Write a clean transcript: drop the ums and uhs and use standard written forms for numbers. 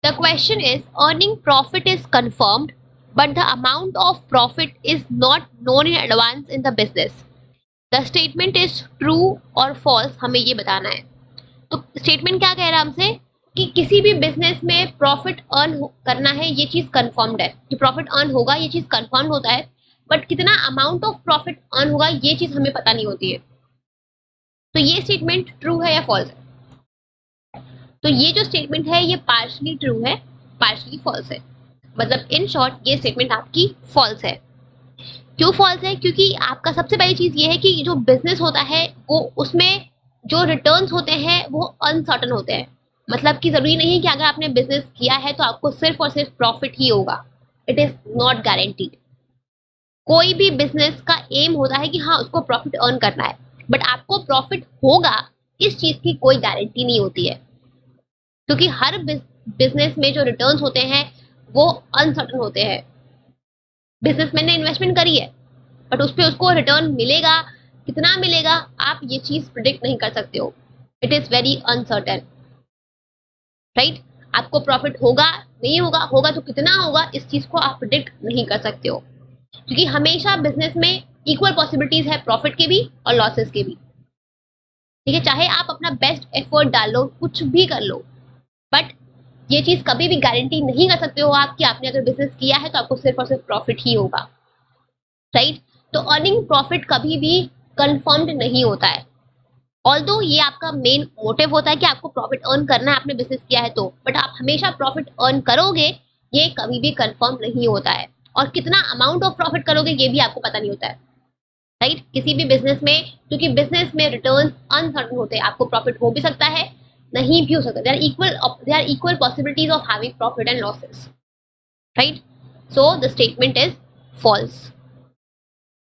The question is, earning profit is confirmed, but the amount of profit is not known in advance in the business. The statement is true or false, हमें ये बताना है। तो statement क्या कह रहा है हमसे कि किसी भी बिजनेस में प्रॉफिट अर्न करना है, ये चीज कंफर्म्ड है कि प्रॉफिट अर्न होगा, ये चीज कंफर्म होता है, बट कितना अमाउंट ऑफ प्रॉफिट अर्न होगा ये चीज हमें पता नहीं होती है। तो ये स्टेटमेंट ट्रू है या फॉल्स है? तो ये जो स्टेटमेंट है ये पार्शली ट्रू है, पार्शली फॉल्स है। मतलब इन शॉर्ट ये स्टेटमेंट आपकी फॉल्स है। क्यों फॉल्स है? क्योंकि आपका सबसे पहली चीज ये है कि जो बिजनेस होता है वो उसमें जो रिटर्न्स होते हैं वो अनसर्टन होते हैं। मतलब कि जरूरी नहीं कि अगर आपने बिजनेस किया है तो आपको सिर्फ और सिर्फ प्रॉफिट ही होगा। It is not guaranteed. कोई भी बिजनेस का एम होता है कि हाँ उसको प्रॉफिट अर्न करना है, बट आपको प्रॉफिट होगा इस चीज की कोई गारंटी नहीं होती है, क्योंकि हर बिजनेस में जो रिटर्न्स होते हैं वो अनसर्टन होते हैं। बिजनेसमैन ने इन्वेस्टमेंट करी है, बट उस पर उसको रिटर्न मिलेगा, कितना मिलेगा आप ये चीज प्रिडिक्ट नहीं कर सकते हो। It is very uncertain, right? आपको प्रॉफिट होगा, नहीं होगा, होगा तो कितना होगा, इस चीज को आप प्रिडिक्ट नहीं कर सकते हो, क्योंकि हमेशा बिजनेस में इक्वल पॉसिबिलिटीज है, प्रॉफिट के भी और लॉसेस के भी। ठीक है, चाहे आप अपना बेस्ट एफर्ट डाल लो, कुछ भी कर लो, बट ये चीज कभी भी गारंटी नहीं कर सकते हो आप कि आपने अगर बिजनेस किया है तो आपको सिर्फ और सिर्फ प्रॉफिट ही होगा, राइट? तो अर्निंग प्रॉफिट कभी भी कंफर्म्ड नहीं होता है। ऑल्दो ये आपका मेन मोटिव होता है कि आपको प्रॉफिट अर्न करना है, आपने बिजनेस किया है तो, बट आप हमेशा प्रॉफिट अर्न करोगे ये कभी भी कंफर्म नहीं होता है। और कितना अमाउंट ऑफ प्रॉफिट करोगे ये भी आपको पता नहीं होता है, राइट? किसी भी बिजनेस में, क्योंकि बिजनेस में रिटर्न्स अनसर्टन होते हैं, आपको प्रॉफिट हो भी सकता है, नहीं भी हो सकता। There are equal possibilities of having profit and losses, right? So the statement is false.